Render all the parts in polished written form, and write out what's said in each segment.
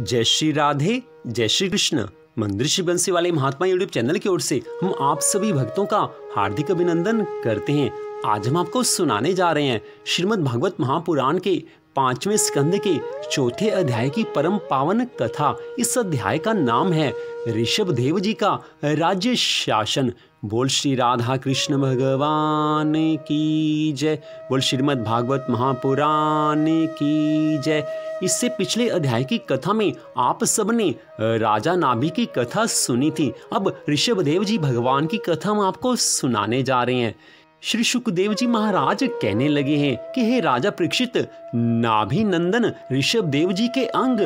जय श्री राधे, जय श्री कृष्ण। मंदिर श्री बंसी वाले महात्मा यूट्यूब चैनल की ओर से हम आप सभी भक्तों का हार्दिक अभिनंदन करते हैं। आज हम आपको सुनाने जा रहे हैं श्रीमद् भागवत महापुराण के 5वें स्कंद के 4थे अध्याय की परम पावन कथा। इस अध्याय का नाम है ऋषभ देव जी का राज्य शासन। बोल श्री राधा कृष्ण भगवान की जय। बोल श्रीमद् भागवत महापुराण की जय। इससे पिछले अध्याय की कथा में आप सबने राजा नाभि की कथा सुनी थी। अब ऋषभ देव जी भगवान की कथा हम आपको सुनाने जा रहे हैं। श्री शुकदेव जी महाराज कहने लगे हैं कि हे राजा परीक्षित, नाभि नंदन ऋषभ देव जी के अंग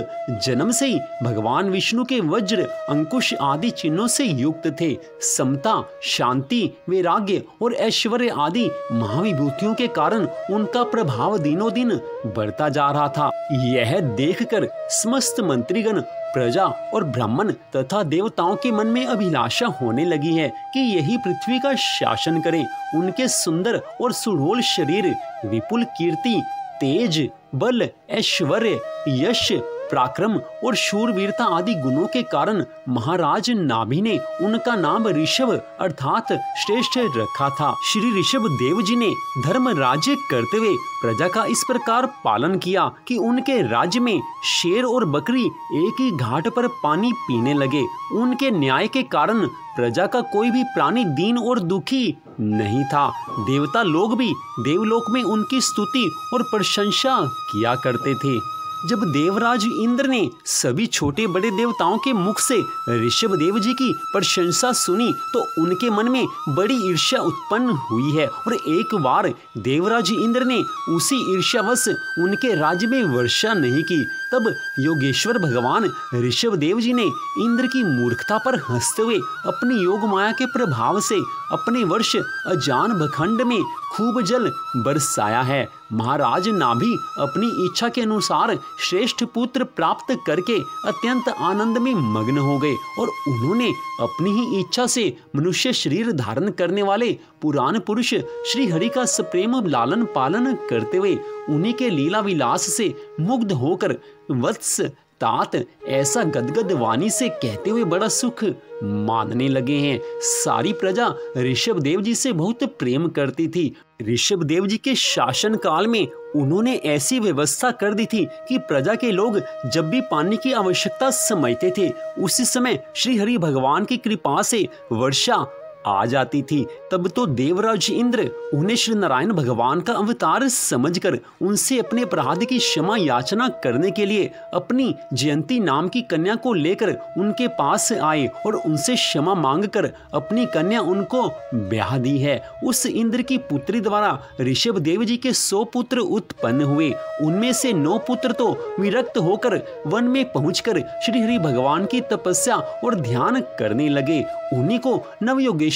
जन्म से ही भगवान विष्णु के वज्र, अंकुश आदि चिन्हों से युक्त थे। समता, शांति, वैराग्य और ऐश्वर्य आदि महाविभूतियों के कारण उनका प्रभाव दिनों दिन बढ़ता जा रहा था। यह देखकर समस्त मंत्रीगण, प्रजा और ब्राह्मण तथा देवताओं के मन में अभिलाषा होने लगी है कि यही पृथ्वी का शासन करें। उनके सुंदर और सुडौल शरीर, विपुल कीर्ति, तेज, बल, ऐश्वर्य, यश, पराक्रम और शूरवीरता आदि गुणों के कारण महाराज नाभि ने उनका नाम ऋषभ अर्थात श्रेष्ठ रखा था। श्री ऋषभ देव जी ने धर्म राज्य करते हुए प्रजा का इस प्रकार पालन किया कि उनके राज्य में शेर और बकरी एक ही घाट पर पानी पीने लगे। उनके न्याय के कारण प्रजा का कोई भी प्राणी दीन और दुखी नहीं था। देवता लोग भी देवलोक में उनकी स्तुति और प्रशंसा किया करते थे। जब देवराज इंद्र ने सभी छोटे बड़े देवताओं के मुख से ऋषभ देव जी की प्रशंसा सुनी तो उनके मन में बड़ी ईर्ष्या उत्पन्न हुई है और एक बार देवराज इंद्र ने उसी ईर्ष्यावश उनके राज्य में वर्षा नहीं की। तब योगेश्वर भगवान ऋषभ देव जी ने इंद्र की मूर्खता पर हंसते हुए अपनी योग माया के प्रभाव से अपने वर्ष अजान भखंड में खूब जल बरसाया है। महाराज नाभि अपनी इच्छा के अनुसार श्रेष्ठ पुत्र प्राप्त करके अत्यंत आनंद में मग्न हो गए और उन्होंने अपनी ही इच्छा से मनुष्य शरीर धारण करने वाले पुराण पुरुष श्री हरि का सप्रेम लालन पालन करते हुए उन्हीं के लीला विलास से मुग्ध होकर वत्स तात ऐसा गदगद वाणी से कहते हुए बड़ा सुख मानने लगे हैं। सारी प्रजा ऋषभ देव जी से बहुत प्रेम करती थी। ऋषभ देव जी के शासन काल में उन्होंने ऐसी व्यवस्था कर दी थी कि प्रजा के लोग जब भी पानी की आवश्यकता समझते थे उसी समय श्री हरि भगवान की कृपा से वर्षा आ जाती थी। तब तो देवराज इंद्र उन्हें श्री नारायण भगवान का अवतार समझकर उनसे अपने अपराध की क्षमा याचना करने के लिए अपनी जयंती नाम की कन्या को लेकर उनके पास आए और उनसे क्षमा मांगकर अपनी कन्या उनको ब्याह दी है। उस इंद्र की पुत्री द्वारा ऋषभ देव जी के 100 पुत्र उत्पन्न हुए। उनमें से 9 पुत्र तो विरक्त होकर वन में पहुंचकर श्री हरि भगवान की तपस्या और ध्यान करने लगे। उन्हीं को नवयोगेश्वर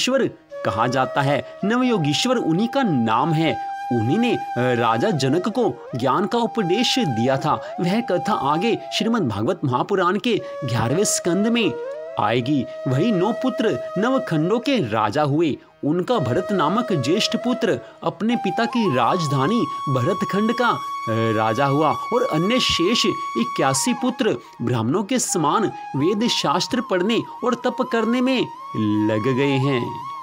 कहा जाता है। नवयोगीश्वर उन्हीं का नाम है। उन्हीं ने राजा जनक को ज्ञान का उपदेश दिया था। वह कथा आगे श्रीमद् भागवत महापुराण के 11वें स्कंद में आएगी। वही 9 पुत्र नवखंडों के राजा हुए। उनका भरत नामक ज्येष्ठ पुत्र अपने पिता की राजधानी भरतखंड का राजा हुआ और अन्य शेष 81 पुत्र ब्राह्मणों के समान वेद शास्त्र पढ़ने और तप करने में लग गए हैं।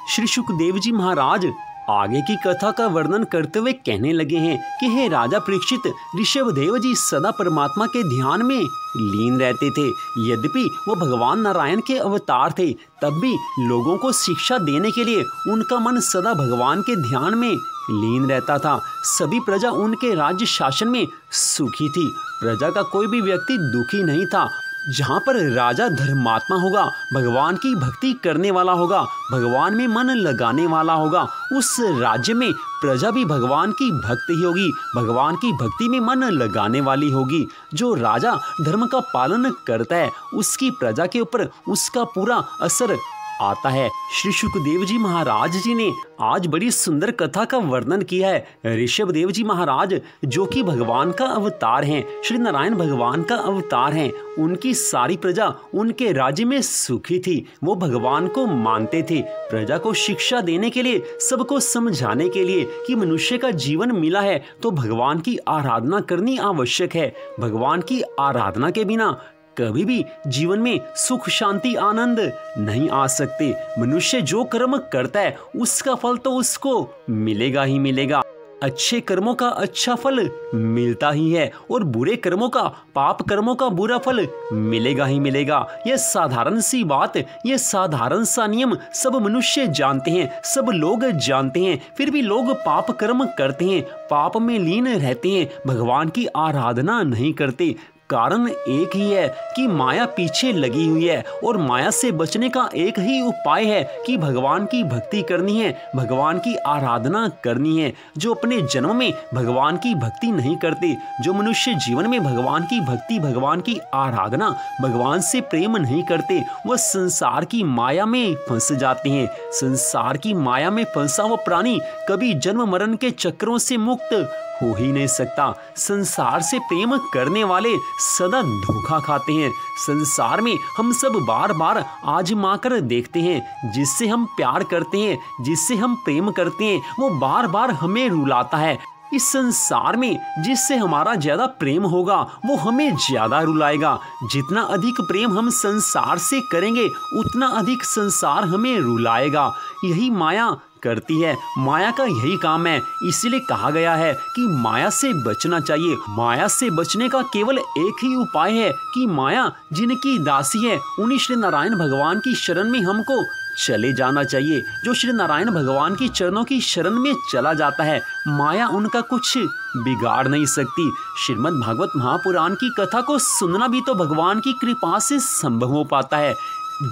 श्री शुकदेव जी महाराज आगे की कथा का वर्णन करते हुए कहने लगे हैं कि हे राजा परीक्षित, ऋषभ देव जी सदा परमात्मा के ध्यान में लीन रहते थे। यद्यपि वो भगवान नारायण के अवतार थे तब भी लोगों को शिक्षा देने के लिए उनका मन सदा भगवान के ध्यान में लीन रहता था। सभी प्रजा उनके राज्य शासन में सुखी थी। प्रजा का कोई भी व्यक्ति दुखी नहीं था। जहाँ पर राजा धर्मात्मा होगा, भगवान की भक्ति करने वाला होगा, भगवान में मन लगाने वाला होगा, उस राज्य में प्रजा भी भगवान की भक्त ही होगी, भगवान की भक्ति में मन लगाने वाली होगी। जो राजा धर्म का पालन करता है उसकी प्रजा के ऊपर उसका पूरा असर आता है। श्री शुकदेव जी महाराज जी ने आज बड़ी सुंदर कथा का वर्णन किया है। ऋषभ देव जी महाराज जो कि भगवान का अवतार हैं, श्री नारायण भगवान का अवतार हैं, उनकी सारी प्रजा उनके राज्य में सुखी थी। वो भगवान को मानते थे। प्रजा को शिक्षा देने के लिए, सबको समझाने के लिए कि मनुष्य का जीवन मिला है तो भगवान की आराधना करनी आवश्यक है। भगवान की आराधना के बिना कभी भी जीवन में सुख शांति आनंद नहीं आ सकते। मनुष्य जो कर्म करता है उसका फल तो उसको मिलेगा ही मिलेगा। अच्छे कर्मों का अच्छा फल मिलता ही है और बुरे कर्मों का, पाप कर्मों का बुरा फल मिलेगा ही मिलेगा। यह साधारण सी बात, यह साधारण सा नियम सब मनुष्य जानते हैं, सब लोग जानते हैं, फिर भी लोग पाप कर्म करते हैं, पाप में लीन रहते हैं, भगवान की आराधना नहीं करते। कारण एक ही है कि माया पीछे लगी हुई है और माया से बचने का एक ही उपाय है कि भगवान की भक्ति करनी है, भगवान की आराधना करनी है। जो अपने जन्म में भगवान की भक्ति नहीं करते, जो मनुष्य जीवन में भगवान की भक्ति, भगवान की आराधना, भगवान से प्रेम नहीं करते, वह संसार की माया में फंस जाते हैं। संसार की माया में फंसा हुआ प्राणी कभी जन्म मरण के चक्रों से मुक्त हो ही नहीं सकता। संसार से प्रेम करने वाले सदा धोखा खाते हैं। संसार में हम सब बार बार आजमा कर देखते हैं, जिससे हम प्यार करते हैं, जिससे हम प्रेम करते हैं, वो बार बार हमें रुलाता है। इस संसार में जिससे हमारा ज्यादा प्रेम होगा वो हमें ज्यादा रुलाएगा। जितना अधिक प्रेम हम संसार से करेंगे उतना अधिक संसार हमें रुलाएगा। यही माया करती है, माया का यही काम है। इसीलिए कहा गया है कि माया से बचना चाहिए। माया से बचने का केवल एक ही उपाय है कि माया जिनकी दासी है उन्हीं श्री नारायण भगवान की शरण में हमको चले जाना चाहिए। जो श्री नारायण भगवान की चरणों की शरण में चला जाता है, माया उनका कुछ बिगाड़ नहीं सकती। श्रीमद् भागवत महापुराण की कथा को सुनना भी तो भगवान की कृपा से संभव हो पाता है।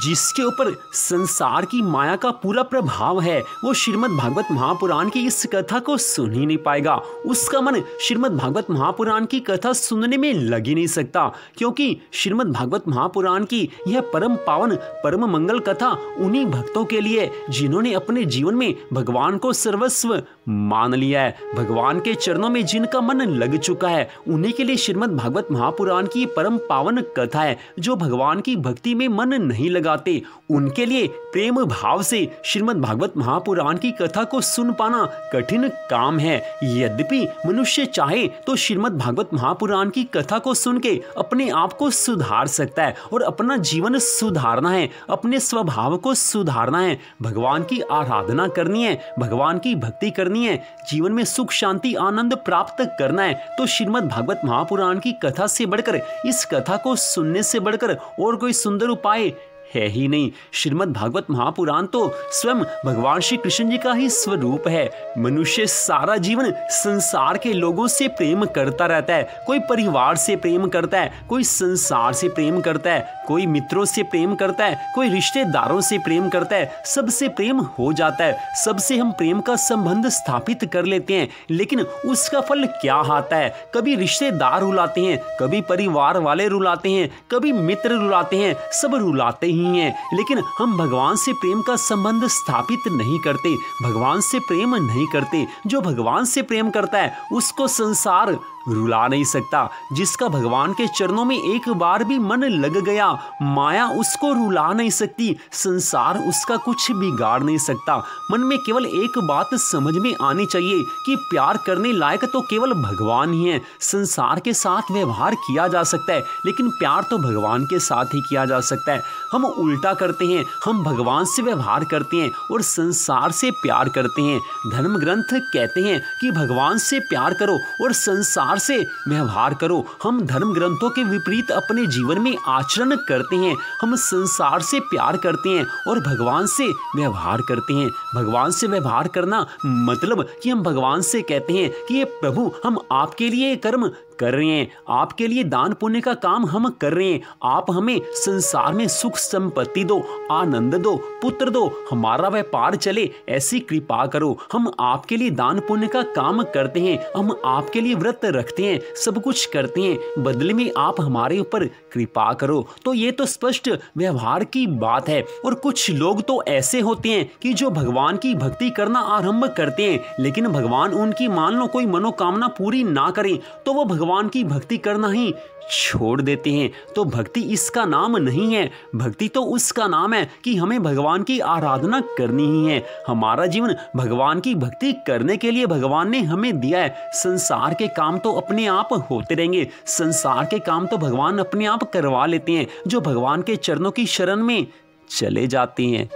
जिसके ऊपर संसार की माया का पूरा प्रभाव है वो श्रीमद् भागवत महापुराण की इस कथा को सुन ही नहीं पाएगा। उसका मन श्रीमद् भागवत महापुराण की कथा सुनने में लग ही नहीं सकता, क्योंकि श्रीमद् भागवत महापुराण की यह परम पावन परम मंगल कथा उन्हीं भक्तों के लिए जिन्होंने अपने जीवन में भगवान को सर्वस्व मान लिया है। भगवान के चरणों में जिनका मन लग चुका है उन्हीं के लिए श्रीमद् भागवत महापुराण की परम पावन कथा है। जो भगवान की भक्ति में मन नहीं लगाते उनके लिए प्रेम भाव से श्रीमद् भागवत महापुराण की कथा को सुन पाना कठिन काम है। यद्यपि मनुष्य चाहे तो श्रीमद् भागवत महापुराण की कथा को सुन के अपने आप को सुधार सकता है और अपना जीवन सुधारना है, अपने स्वभाव को सुधारना है, भगवान की आराधना करनी है, भगवान की भक्ति करनी है, जीवन में सुख शांति आनंद प्राप्त करना है। तो श्रीमद् भागवत महापुराण की कथा से बढ़कर, इस कथा को सुनने से बढ़कर और कोई सुंदर उपाय है ही नहीं। श्रीमद् भागवत महापुराण तो स्वयं भगवान श्री कृष्ण जी का ही स्वरूप है। मनुष्य सारा जीवन संसार के लोगों से प्रेम करता रहता है। कोई परिवार से प्रेम करता है, कोई संसार से प्रेम करता है, कोई मित्रों से प्रेम करता है, कोई रिश्तेदारों से प्रेम करता है। सबसे प्रेम हो जाता है, सबसे हम प्रेम का संबंध स्थापित कर लेते हैं, लेकिन उसका फल क्या आता है? कभी रिश्तेदार रुलाते हैं, कभी परिवार वाले रुलाते हैं, कभी मित्र रुलाते हैं, सब रुलाते ही हैं, लेकिन हम भगवान से प्रेम का संबंध स्थापित नहीं करते, भगवान से प्रेम नहीं करते। जो भगवान से प्रेम करता है उसको संसार रुला नहीं सकता। जिसका भगवान के चरणों में एक बार भी मन लग गया, माया उसको रुला नहीं सकती, संसार उसका कुछ बिगाड़ नहीं सकता। मन में केवल एक बात समझ में आनी चाहिए कि प्यार करने लायक तो केवल भगवान ही है। संसार के साथ व्यवहार किया जा सकता है, लेकिन प्यार तो भगवान के साथ ही किया जा सकता है। हम उल्टा करते हैं, हम भगवान से व्यवहार करते हैं और संसार से प्यार करते हैं। धर्म ग्रंथ कहते हैं कि भगवान से प्यार करो और संसार से व्यवहार करो। हम धर्म ग्रंथों के विपरीत अपने जीवन में आचरण करते हैं। हम संसार से प्यार करते हैं और भगवान से व्यवहार करते हैं। भगवान से व्यवहार करना मतलब कि हम भगवान से कहते हैं कि ये प्रभु, हम आपके लिए कर्म कर रहे हैं, आपके लिए दान पुण्य का काम हम कर रहे हैं। आप हमें संसार में सुख संपत्ति दो, आनंद दो, पुत्र दो, हमारा व्यापार चले, ऐसी कृपा करो। हम आपके लिए दान पुण्य का काम करते हैं, हम आपके लिए व्रत रखते हैं, सब कुछ करते हैं, बदले में आप हमारे ऊपर कृपा करो। तो ये तो स्पष्ट व्यवहार की बात है। और कुछ लोग तो ऐसे होते हैं कि जो भगवान की भक्ति करना आरंभ करते हैं, लेकिन भगवान उनकी मान लो कोई मनोकामना पूरी ना करें तो वो भगवान की भक्ति करना ही छोड़ देते हैं। तो भक्ति इसका नाम नहीं है। भक्ति तो उसका नाम है कि हमें भगवान की आराधना करनी ही है। हमारा जीवन भगवान की भक्ति करने के लिए भगवान ने हमें दिया है। संसार के काम तो अपने आप होते रहेंगे। संसार के काम तो भगवान अपने आप करवा लेते हैं जो भगवान के चरणों की शरण में चले जाते हैं।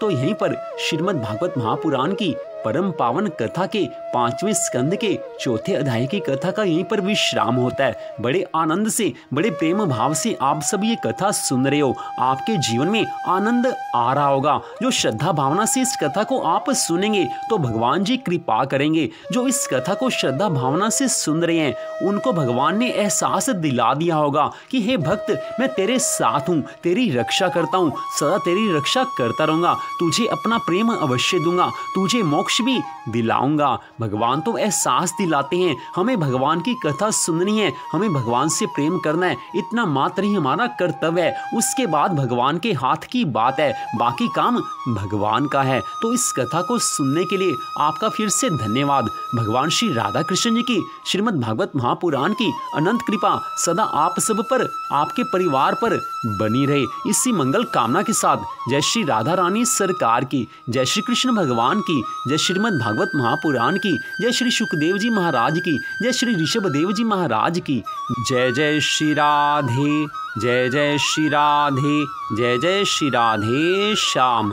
तो यहीं पर श्रीमद् भागवत महापुराण की परम पावन कथा के 5वें स्कंद के 4थे अध्याय की कथा का यहीं पर विश्राम होता है। बड़े आनंद से, बड़े प्रेम भाव से आप सब ये कथा सुन रहे हो। आपके जीवन में आनंद आ रहा होगा। जो श्रद्धा भावना से इस कथा को आप सुनेंगे तो भगवान जी कृपा करेंगे। जो इस कथा को श्रद्धा भावना से सुन रहे हैं उनको भगवान ने एहसास दिला दिया होगा कि हे भक्त, मैं तेरे साथ हूँ, तेरी रक्षा करता हूँ, सदा तेरी रक्षा करता रहूंगा, तुझे अपना प्रेम अवश्य दूंगा, तुझे मोक्ष भी दिलाऊंगा। भगवान तो एहसास दिलाते हैं। हमें भगवान की कथा सुननी है, हमें भगवान से प्रेम करना है, इतना मात्र ही हमारा कर्तव्य है। उसके बाद भगवान के हाथ की बात है, बाकी काम भगवान का है। तो इस कथा को सुनने के लिए आपका फिर से धन्यवाद। भगवान श्री राधा कृष्ण जी की श्रीमद् भागवत महापुराण की अनंत कृपा सदा आप सब पर, आपके परिवार पर बनी रहे। इसी मंगल कामना के साथ जय श्री राधा रानी सरकार की, जय श्री कृष्ण भगवान की, जय श्रीमद् भागवत महापुराण की, जय श्री सुखदेव जी महाराज की, जय श्री ऋषभ देव जी महाराज की। जय जय श्री राधे, जय जय श्री राधे, जय जय श्री राधे श्याम।